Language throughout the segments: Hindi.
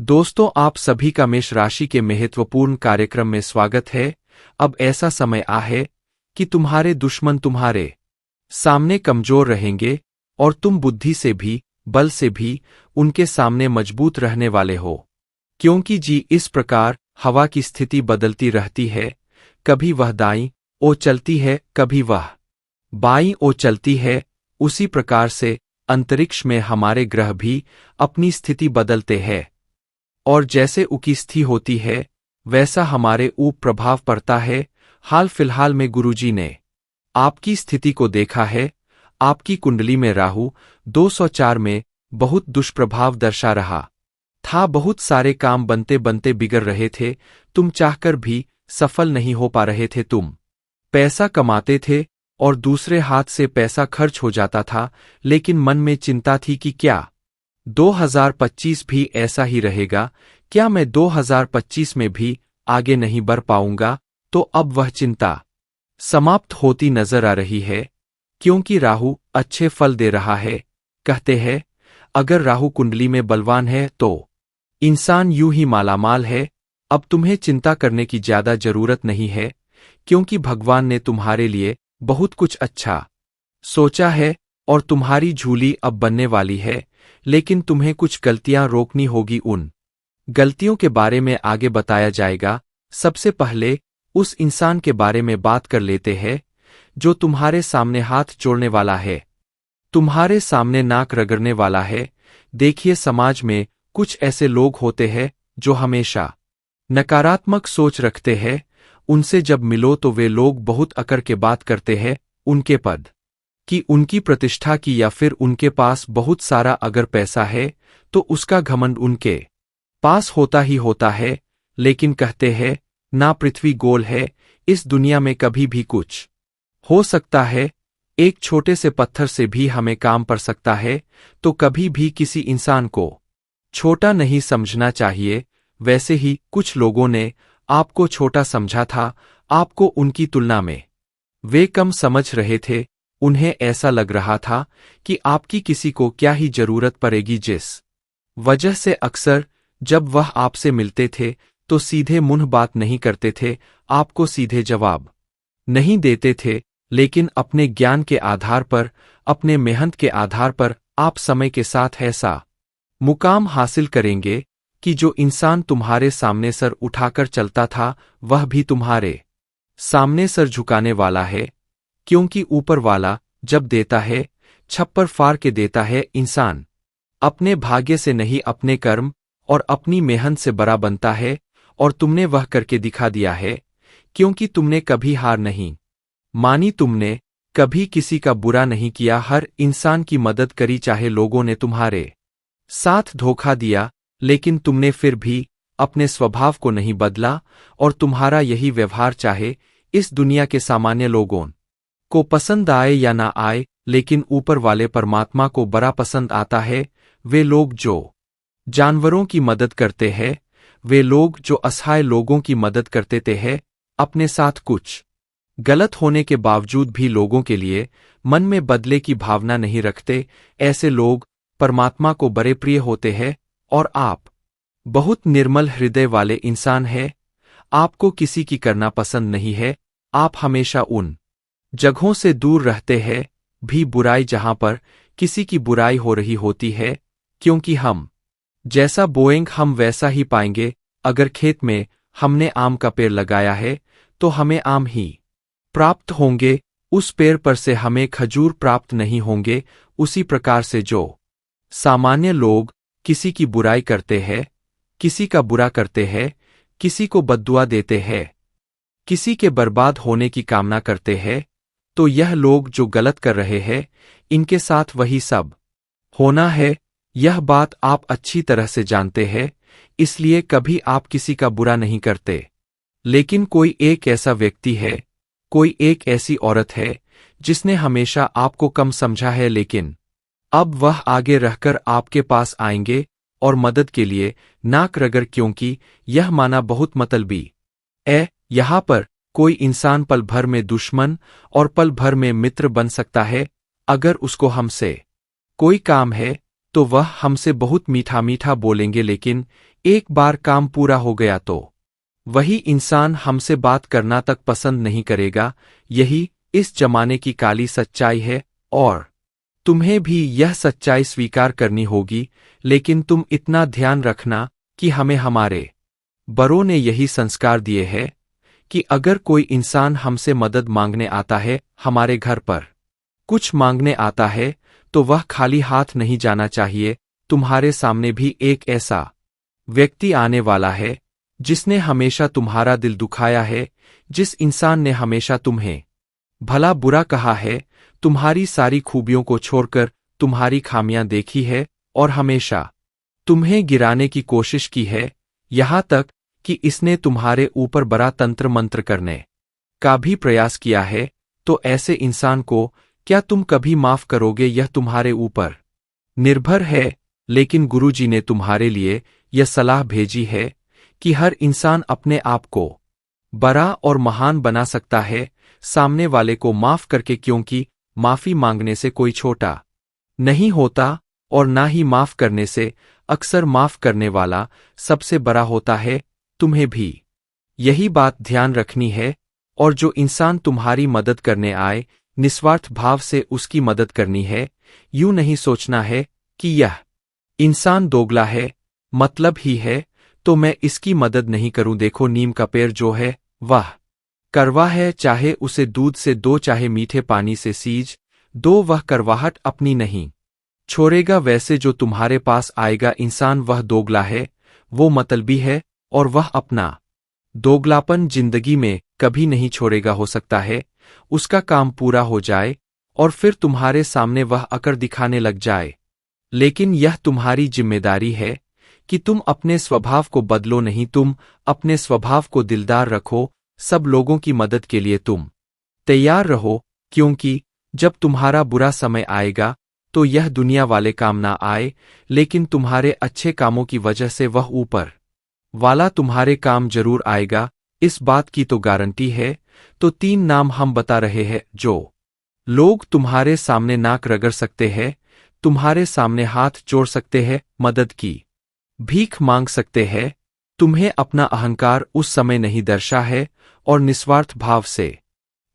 दोस्तों, आप सभी का मेष राशि के महत्वपूर्ण कार्यक्रम में स्वागत है। अब ऐसा समय आ है कि तुम्हारे दुश्मन तुम्हारे सामने कमजोर रहेंगे और तुम बुद्धि से भी, बल से भी उनके सामने मजबूत रहने वाले हो। क्योंकि इस प्रकार हवा की स्थिति बदलती रहती है, कभी वह दाईं ओर चलती है, कभी वह बाईं ओर चलती है। उसी प्रकार से अंतरिक्ष में हमारे ग्रह भी अपनी स्थिति बदलते हैं और जैसे उनकी स्थिति होती है वैसा हमारे ऊपर प्रभाव पड़ता है। हाल फिलहाल में गुरुजी ने आपकी स्थिति को देखा है। आपकी कुंडली में राहु 204 में बहुत दुष्प्रभाव दर्शा रहा था। बहुत सारे काम बनते बनते बिगड़ रहे थे। तुम चाहकर भी सफल नहीं हो पा रहे थे। तुम पैसा कमाते थे और दूसरे हाथ से पैसा खर्च हो जाता था, लेकिन मन में चिंता थी कि क्या 2025 भी ऐसा ही रहेगा? क्या मैं 2025 में भी आगे नहीं बढ़ पाऊंगा? तो अब वह चिंता समाप्त होती नजर आ रही है, क्योंकि राहु अच्छे फल दे रहा है। कहते हैं अगर राहु कुंडली में बलवान है तो इंसान यूं ही मालामाल है। अब तुम्हें चिंता करने की ज्यादा जरूरत नहीं है, क्योंकि भगवान ने तुम्हारे लिए बहुत कुछ अच्छा सोचा है और तुम्हारी झूली अब बनने वाली है। लेकिन तुम्हें कुछ गलतियां रोकनी होगी। उन गलतियों के बारे में आगे बताया जाएगा। सबसे पहले उस इंसान के बारे में बात कर लेते हैं जो तुम्हारे सामने हाथ जोड़ने वाला है, तुम्हारे सामने नाक रगड़ने वाला है। देखिए, समाज में कुछ ऐसे लोग होते हैं जो हमेशा नकारात्मक सोच रखते हैं। उनसे जब मिलो तो वे लोग बहुत अकड़ के बात करते हैं उनके पद कि, उनकी प्रतिष्ठा की, या फिर उनके पास बहुत सारा अगर पैसा है तो उसका घमंड उनके पास होता ही होता है। लेकिन कहते हैं ना पृथ्वी गोल है, इस दुनिया में कभी भी कुछ हो सकता है। एक छोटे से पत्थर से भी हमें काम पड़ सकता है। तो कभी भी किसी इंसान को छोटा नहीं समझना चाहिए। वैसे ही कुछ लोगों ने आपको छोटा समझा था, आपको उनकी तुलना में वे कम समझ रहे थे। उन्हें ऐसा लग रहा था कि आपकी किसी को क्या ही जरूरत पड़ेगी, जिस वजह से अक्सर जब वह आपसे मिलते थे तो सीधे मुंह बात नहीं करते थे, आपको सीधे जवाब नहीं देते थे। लेकिन अपने ज्ञान के आधार पर, अपने मेहनत के आधार पर आप समय के साथ ऐसा मुकाम हासिल करेंगे कि जो इंसान तुम्हारे सामने सर उठाकर चलता था वह भी तुम्हारे सामने सर झुकाने वाला है। क्योंकि ऊपर वाला जब देता है छप्पर फाड़ के देता है। इंसान अपने भाग्य से नहीं, अपने कर्म और अपनी मेहनत से बड़ा बनता है, और तुमने वह करके दिखा दिया है। क्योंकि तुमने कभी हार नहीं मानी, तुमने कभी किसी का बुरा नहीं किया, हर इंसान की मदद करी। चाहे लोगों ने तुम्हारे साथ धोखा दिया, लेकिन तुमने फिर भी अपने स्वभाव को नहीं बदला, और तुम्हारा यही व्यवहार चाहे इस दुनिया के सामान्य लोगों को पसंद आए या ना आए, लेकिन ऊपर वाले परमात्मा को बड़ा पसंद आता है। वे लोग जो जानवरों की मदद करते हैं, वे लोग जो असहाय लोगों की मदद करते हैं, अपने साथ कुछ गलत होने के बावजूद भी लोगों के लिए मन में बदले की भावना नहीं रखते, ऐसे लोग परमात्मा को बड़े प्रिय होते हैं। और आप बहुत निर्मल हृदय वाले इंसान हैं। आपको किसी की करना पसंद नहीं है। आप हमेशा उन जगहों से दूर रहते हैं भी बुराई जहां पर किसी की बुराई हो रही होती है। क्योंकि हम जैसा बोएंगे हम वैसा ही पाएंगे। अगर खेत में हमने आम का पेड़ लगाया है तो हमें आम ही प्राप्त होंगे, उस पेड़ पर से हमें खजूर प्राप्त नहीं होंगे। उसी प्रकार से जो सामान्य लोग किसी की बुराई करते हैं, किसी का बुरा करते हैं, किसी को बद्दुआ देते हैं, किसी के बर्बाद होने की कामना करते हैं, तो यह लोग जो गलत कर रहे हैं इनके साथ वही सब होना है। यह बात आप अच्छी तरह से जानते हैं, इसलिए कभी आप किसी का बुरा नहीं करते। लेकिन कोई एक ऐसा व्यक्ति है, कोई एक ऐसी औरत है जिसने हमेशा आपको कम समझा है, लेकिन अब वह आगे रहकर आपके पास आएंगे और मदद के लिए नाक रगड़, क्योंकि यह माना बहुत मतलबी यहाँ पर कोई इंसान पल भर में दुश्मन और पल भर में मित्र बन सकता है। अगर उसको हमसे कोई काम है तो वह हमसे बहुत मीठा मीठा बोलेंगे, लेकिन एक बार काम पूरा हो गया तो वही इंसान हमसे बात करना तक पसंद नहीं करेगा। यही इस जमाने की काली सच्चाई है और तुम्हें भी यह सच्चाई स्वीकार करनी होगी। लेकिन तुम इतना ध्यान रखना कि हमें हमारे बड़ों ने यही संस्कार दिए हैं कि अगर कोई इंसान हमसे मदद मांगने आता है, हमारे घर पर कुछ मांगने आता है, तो वह खाली हाथ नहीं जाना चाहिए। तुम्हारे सामने भी एक ऐसा व्यक्ति आने वाला है जिसने हमेशा तुम्हारा दिल दुखाया है, जिस इंसान ने हमेशा तुम्हें भला बुरा कहा है, तुम्हारी सारी खूबियों को छोड़कर तुम्हारी खामियां देखी है और हमेशा तुम्हें गिराने की कोशिश की है, यहां तक कि इसने तुम्हारे ऊपर बड़ा तंत्र मंत्र करने का भी प्रयास किया है। तो ऐसे इंसान को क्या तुम कभी माफ करोगे? यह तुम्हारे ऊपर निर्भर है। लेकिन गुरुजी ने तुम्हारे लिए यह सलाह भेजी है कि हर इंसान अपने आप को बड़ा और महान बना सकता है सामने वाले को माफ करके, क्योंकि माफी मांगने से कोई छोटा नहीं होता और ना ही माफ करने से। अक्सर माफ करने वाला सबसे बड़ा होता है। तुम्हें भी यही बात ध्यान रखनी है और जो इंसान तुम्हारी मदद करने आए, निस्वार्थ भाव से उसकी मदद करनी है। यूं नहीं सोचना है कि यह इंसान दोगला है, मतलब ही है तो मैं इसकी मदद नहीं करूं। देखो, नीम का पेड़ जो है वह कड़वा है, चाहे उसे दूध से दो चाहे मीठे पानी से सींच दो, वह कड़वाहट अपनी नहीं छोड़ेगा। वैसे जो तुम्हारे पास आएगा इंसान, वह दोगला है, वो मतलबी है और वह अपना दोगलापन जिंदगी में कभी नहीं छोड़ेगा। हो सकता है उसका काम पूरा हो जाए और फिर तुम्हारे सामने वह अकड़ दिखाने लग जाए, लेकिन यह तुम्हारी जिम्मेदारी है कि तुम अपने स्वभाव को बदलो नहीं। तुम अपने स्वभाव को दिलदार रखो, सब लोगों की मदद के लिए तुम तैयार रहो, क्योंकि जब तुम्हारा बुरा समय आएगा तो यह दुनिया वाले काम ना आए, लेकिन तुम्हारे अच्छे कामों की वजह से वह ऊपर वाला तुम्हारे काम जरूर आएगा, इस बात की तो गारंटी है। तो 3 नाम हम बता रहे हैं जो लोग तुम्हारे सामने नाक रगड़ सकते हैं, तुम्हारे सामने हाथ जोड़ सकते हैं, मदद की भीख मांग सकते हैं। तुम्हें अपना अहंकार उस समय नहीं दर्शा है और निस्वार्थ भाव से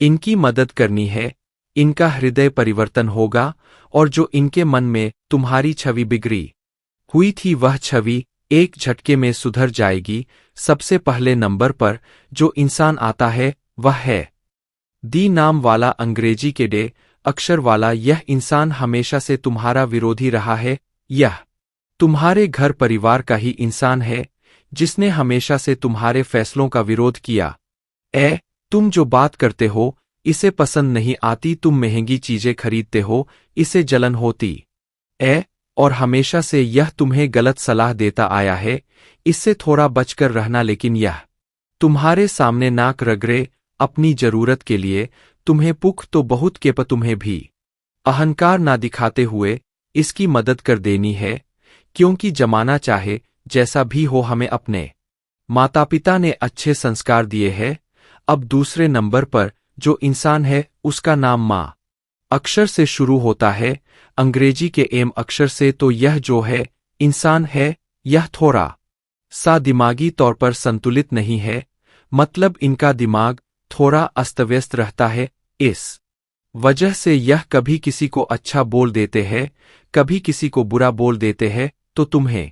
इनकी मदद करनी है। इनका हृदय परिवर्तन होगा और जो इनके मन में तुम्हारी छवि बिगड़ी हुई थी, वह छवि एक झटके में सुधर जाएगी। सबसे पहले नंबर पर जो इंसान आता है वह है डी नाम वाला, अंग्रेजी के डे अक्षर वाला। यह इंसान हमेशा से तुम्हारा विरोधी रहा है। यह तुम्हारे घर परिवार का ही इंसान है जिसने हमेशा से तुम्हारे फैसलों का विरोध किया। तुम जो बात करते हो इसे पसंद नहीं आती, तुम महंगी चीजें खरीदते हो, इसे जलन होती और हमेशा से यह तुम्हें गलत सलाह देता आया है, इससे थोड़ा बचकर रहना। लेकिन यह तुम्हारे सामने नाक रगड़े अपनी जरूरत के लिए, तुम्हें पुख तो बहुत के, पर तुम्हें भी अहंकार ना दिखाते हुए इसकी मदद कर देनी है, क्योंकि जमाना चाहे जैसा भी हो, हमें अपने माता पिता ने अच्छे संस्कार दिए हैं। अब दूसरे नंबर पर जो इंसान है उसका नाम माँ अक्षर से शुरू होता है, अंग्रेजी के एम अक्षर से। तो यह जो है इंसान है, यह थोड़ा सा दिमागी तौर पर संतुलित नहीं है, मतलब इनका दिमाग थोड़ा अस्तव्यस्त रहता है। इस वजह से यह कभी किसी को अच्छा बोल देते हैं, कभी किसी को बुरा बोल देते हैं। तो तुम्हें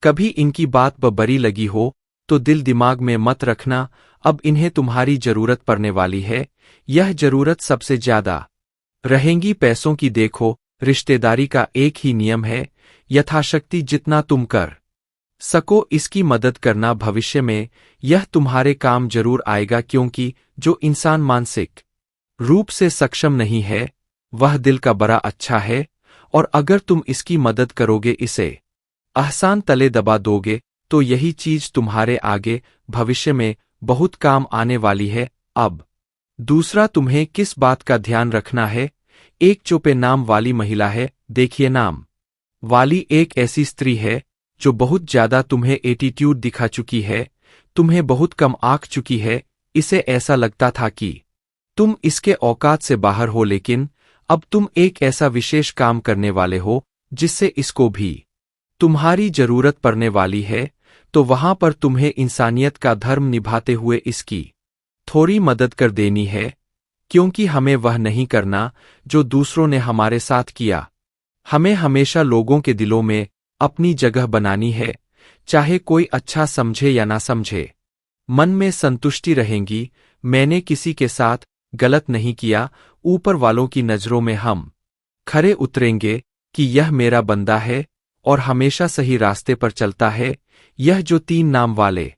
कभी इनकी बात बुरी लगी हो तो दिल दिमाग में मत रखना, अब इन्हें तुम्हारी जरूरत पड़ने वाली है। यह जरूरत सबसे ज्यादा रहेंगी पैसों की। देखो, रिश्तेदारी का एक ही नियम है, यथाशक्ति जितना तुम कर सको इसकी मदद करना। भविष्य में यह तुम्हारे काम जरूर आएगा, क्योंकि जो इंसान मानसिक रूप से सक्षम नहीं है वह दिल का बड़ा अच्छा है, और अगर तुम इसकी मदद करोगे, इसे आसान तले दबा दोगे, तो यही चीज तुम्हारे आगे भविष्य में बहुत काम आने वाली है। अब दूसरा, तुम्हें किस बात का ध्यान रखना है? एक चोपे नाम वाली महिला है। देखिए, नाम वाली एक ऐसी स्त्री है जो बहुत ज्यादा तुम्हें एटीट्यूड दिखा चुकी है, तुम्हें बहुत कम आंक चुकी है। इसे ऐसा लगता था कि तुम इसके औकात से बाहर हो, लेकिन अब तुम एक ऐसा विशेष काम करने वाले हो जिससे इसको भी तुम्हारी जरूरत पड़ने वाली है। तो वहां पर तुम्हें इंसानियत का धर्म निभाते हुए इसकी थोड़ी मदद कर देनी है, क्योंकि हमें वह नहीं करना जो दूसरों ने हमारे साथ किया। हमें हमेशा लोगों के दिलों में अपनी जगह बनानी है, चाहे कोई अच्छा समझे या ना समझे। मन में संतुष्टि रहेंगी, मैंने किसी के साथ गलत नहीं किया, ऊपर वालों की नजरों में हम खरे उतरेंगे कि यह मेरा बंदा है और हमेशा सही रास्ते पर चलता है। यह जो 3 नाम वाले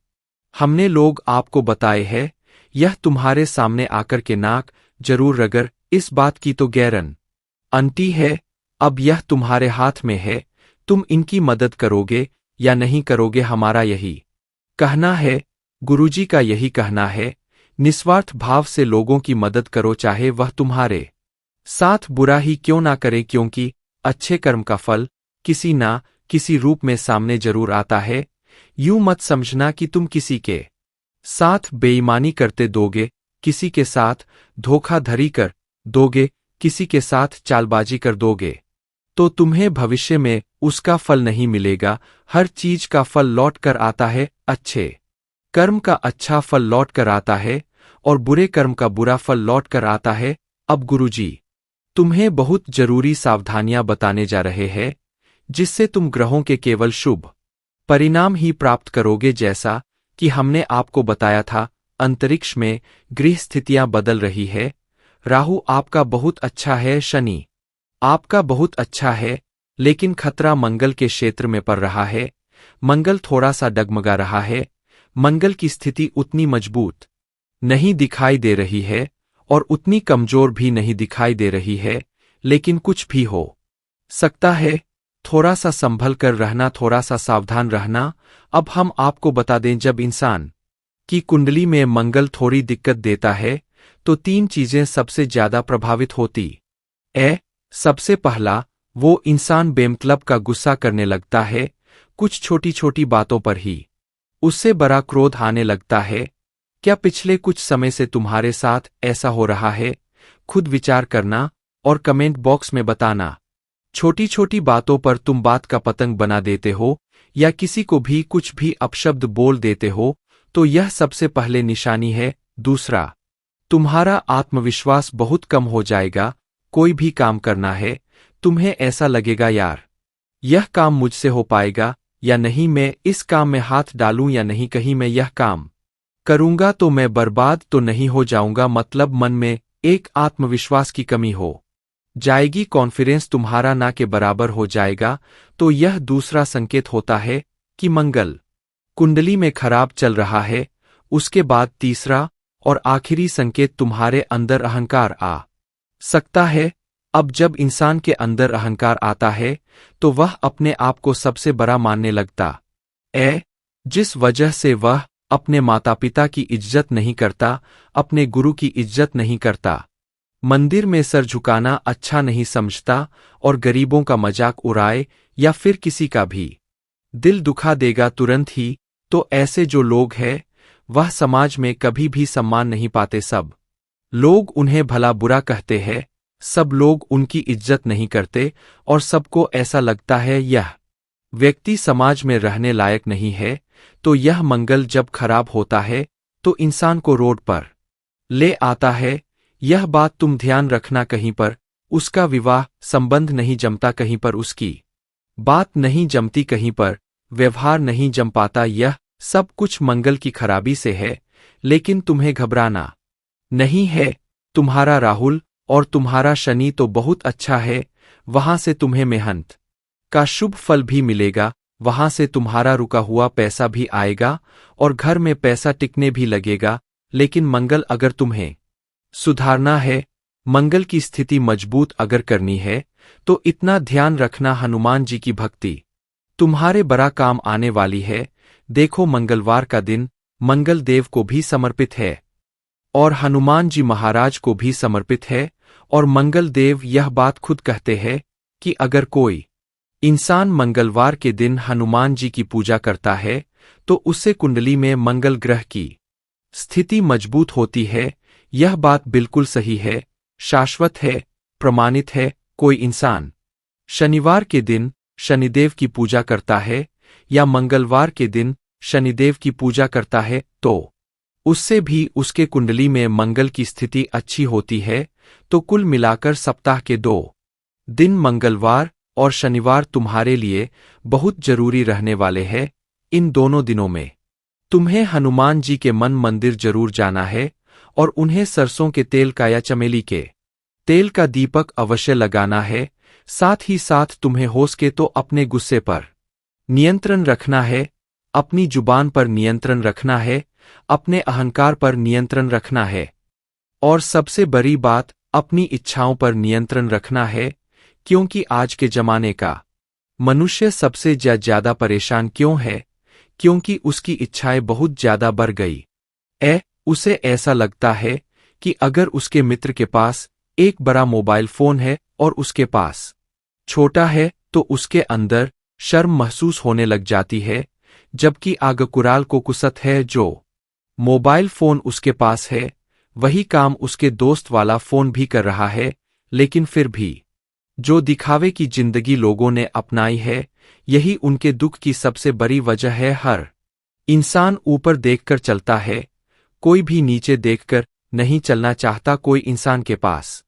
हमने लोग आपको बताए हैं, यह तुम्हारे सामने आकर के नाक जरूर रगड़ इस बात की तो गारंटी है। अब यह तुम्हारे हाथ में है, तुम इनकी मदद करोगे या नहीं करोगे, हमारा यही कहना है, गुरुजी का यही कहना है। निस्वार्थ भाव से लोगों की मदद करो, चाहे वह तुम्हारे साथ बुरा ही क्यों ना करे, क्योंकि अच्छे कर्म का फल किसी ना किसी रूप में सामने जरूर आता है। यूं मत समझना कि तुम किसी के साथ बेईमानी करते दोगे, किसी के साथ धोखाधड़ी कर दोगे, किसी के साथ चालबाजी कर दोगे, तो तुम्हें भविष्य में उसका फल नहीं मिलेगा। हर चीज का फल लौट कर आता है, अच्छे कर्म का अच्छा फल लौट कर आता है और बुरे कर्म का बुरा फल लौट कर आता है। अब गुरुजी तुम्हें बहुत जरूरी सावधानियां बताने जा रहे हैं, जिससे तुम ग्रहों के केवल शुभ परिणाम ही प्राप्त करोगे। जैसा कि हमने आपको बताया था, अंतरिक्ष में गृह स्थितियां बदल रही है। राहु आपका बहुत अच्छा है, शनि आपका बहुत अच्छा है, लेकिन खतरा मंगल के क्षेत्र में पड़ रहा है। मंगल थोड़ा सा डगमगा रहा है, मंगल की स्थिति उतनी मजबूत नहीं दिखाई दे रही है और उतनी कमजोर भी नहीं दिखाई दे रही है, लेकिन कुछ भी हो सकता है। थोड़ा सा संभल कर रहना, थोड़ा सा सावधान रहना। अब हम आपको बता दें, जब इंसान की कुंडली में मंगल थोड़ी दिक्कत देता है तो 3 चीजें सबसे ज्यादा प्रभावित होती है। सबसे पहला, वो इंसान बेमतलब का गुस्सा करने लगता है, कुछ छोटी छोटी बातों पर ही उससे बड़ा क्रोध आने लगता है। क्या पिछले कुछ समय से तुम्हारे साथ ऐसा हो रहा है? खुद विचार करना और कमेंट बॉक्स में बताना। छोटी छोटी बातों पर तुम बात का पतंग बना देते हो या किसी को भी कुछ भी अपशब्द बोल देते हो, तो यह सबसे पहले निशानी है। दूसरा, तुम्हारा आत्मविश्वास बहुत कम हो जाएगा। कोई भी काम करना है, तुम्हें ऐसा लगेगा, यार यह काम मुझसे हो पाएगा या नहीं, मैं इस काम में हाथ डालूं या नहीं, कहीं मैं यह काम करूंगा तो मैं बर्बाद तो नहीं हो जाऊंगा। मतलब मन में एक आत्मविश्वास की कमी हो जाएगी, कॉन्फिडेंस तुम्हारा ना के बराबर हो जाएगा। तो यह दूसरा संकेत होता है कि मंगल कुंडली में खराब चल रहा है। उसके बाद तीसरा और आखिरी संकेत, तुम्हारे अंदर अहंकार आ सकता है। अब जब इंसान के अंदर अहंकार आता है तो वह अपने आप को सबसे बड़ा मानने लगता है, जिस वजह से वह अपने माता पिता की इज्जत नहीं करता, अपने गुरु की इज्जत नहीं करता, मंदिर में सर झुकाना अच्छा नहीं समझता और गरीबों का मजाक उड़ाए या फिर किसी का भी दिल दुखा देगा तुरंत ही। तो ऐसे जो लोग हैं वह समाज में कभी भी सम्मान नहीं पाते। सब लोग उन्हें भला बुरा कहते हैं, सब लोग उनकी इज्जत नहीं करते और सबको ऐसा लगता है यह व्यक्ति समाज में रहने लायक नहीं है। तो यह मंगल जब खराब होता है तो इंसान को रोड पर ले आता है। यह बात तुम ध्यान रखना, कहीं पर उसका विवाह संबंध नहीं जमता, कहीं पर उसकी बात नहीं जमती, कहीं पर व्यवहार नहीं जम पाता। यह सब कुछ मंगल की खराबी से है, लेकिन तुम्हें घबराना नहीं है। तुम्हारा राहुल और तुम्हारा शनि तो बहुत अच्छा है, वहां से तुम्हें मेहनत का शुभ फल भी मिलेगा, वहां से तुम्हारा रुका हुआ पैसा भी आएगा और घर में पैसा टिकने भी लगेगा। लेकिन मंगल अगर तुम्हें सुधारना है, मंगल की स्थिति मजबूत अगर करनी है, तो इतना ध्यान रखना, हनुमान जी की भक्ति तुम्हारे बड़ा काम आने वाली है। देखो, मंगलवार का दिन मंगल देव को भी समर्पित है और हनुमान जी महाराज को भी समर्पित है। और मंगल देव यह बात खुद कहते हैं कि अगर कोई इंसान मंगलवार के दिन हनुमान जी की पूजा करता है तो उससे कुंडली में मंगल ग्रह की स्थिति मजबूत होती है। यह बात बिल्कुल सही है, शाश्वत है, प्रमाणित है। कोई इंसान शनिवार के दिन शनिदेव की पूजा करता है या मंगलवार के दिन शनिदेव की पूजा करता है तो उससे भी उसके कुंडली में मंगल की स्थिति अच्छी होती है। तो कुल मिलाकर सप्ताह के 2 दिन मंगलवार और शनिवार तुम्हारे लिए बहुत जरूरी रहने वाले हैं। इन दोनों दिनों में तुम्हें हनुमान जी के मन मंदिर जरूर जाना है और उन्हें सरसों के तेल का या चमेली के तेल का दीपक अवश्य लगाना है। साथ ही साथ तुम्हें हो सके तो अपने गुस्से पर नियंत्रण रखना है, अपनी जुबान पर नियंत्रण रखना है, अपने अहंकार पर नियंत्रण रखना है और सबसे बड़ी बात अपनी इच्छाओं पर नियंत्रण रखना है। क्योंकि आज के जमाने का मनुष्य सबसे ज्यादा परेशान क्यों है? क्योंकि उसकी इच्छाएं बहुत ज्यादा बढ़ गई। उसे ऐसा लगता है कि अगर उसके मित्र के पास एक बड़ा मोबाइल फोन है और उसके पास छोटा है तो उसके अंदर शर्म महसूस होने लग जाती है, जबकि आगकुराल को कुसत है जो मोबाइल फोन उसके पास है वही काम उसके दोस्त वाला फोन भी कर रहा है। लेकिन फिर भी जो दिखावे की जिंदगी लोगों ने अपनाई है यही उनके दुख की सबसे बड़ी वजह है। हर इंसान ऊपर देखकर चलता है, कोई भी नीचे देखकर नहीं चलना चाहता। कोई इंसान के पास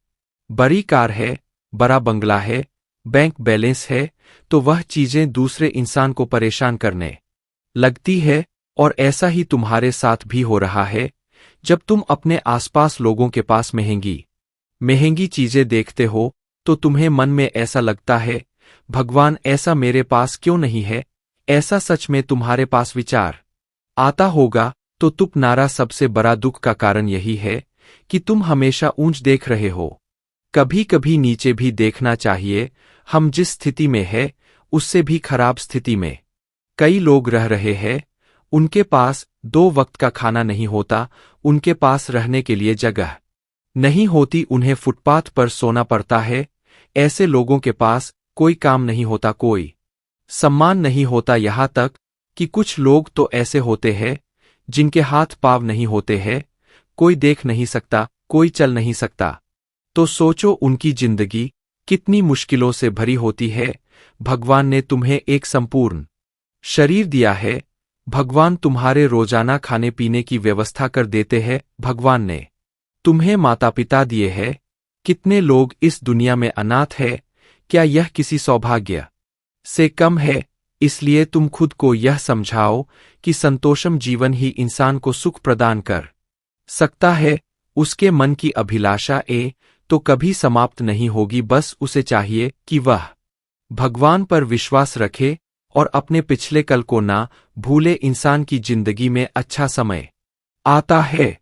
बड़ी कार है, बड़ा बंगला है, बैंक बैलेंस है तो वह चीजें दूसरे इंसान को परेशान करने लगती है और ऐसा ही तुम्हारे साथ भी हो रहा है। जब तुम अपने आसपास लोगों के पास महंगी चीजें देखते हो तो तुम्हें मन में ऐसा लगता है, भगवान ऐसा मेरे पास क्यों नहीं है? ऐसा सच में तुम्हारे पास विचार आता होगा तो तुम्हारा सबसे बड़ा दुख का कारण यही है कि तुम हमेशा ऊंच देख रहे हो। कभी कभी नीचे भी देखना चाहिए। हम जिस स्थिति में है उससे भी खराब स्थिति में कई लोग रह रहे हैं। उनके पास 2 वक्त का खाना नहीं होता, उनके पास रहने के लिए जगह नहीं होती, उन्हें फुटपाथ पर सोना पड़ता है। ऐसे लोगों के पास कोई काम नहीं होता, कोई सम्मान नहीं होता। यहां तक कि कुछ लोग तो ऐसे होते हैं जिनके हाथ पांव नहीं होते हैं, कोई देख नहीं सकता, कोई चल नहीं सकता। तो सोचो उनकी जिंदगी कितनी मुश्किलों से भरी होती है। भगवान ने तुम्हें एक संपूर्ण शरीर दिया है, भगवान तुम्हारे रोजाना खाने पीने की व्यवस्था कर देते हैं, भगवान ने तुम्हें माता पिता दिए हैं। कितने लोग इस दुनिया में अनाथ है? क्या यह किसी सौभाग्य से कम है? इसलिए तुम खुद को यह समझाओ कि संतोषम जीवन ही इंसान को सुख प्रदान कर सकता है। उसके मन की अभिलाषा तो कभी समाप्त नहीं होगी, बस उसे चाहिए कि वह भगवान पर विश्वास रखे और अपने पिछले कल को ना भूले। इंसान की जिंदगी में अच्छा समय आता है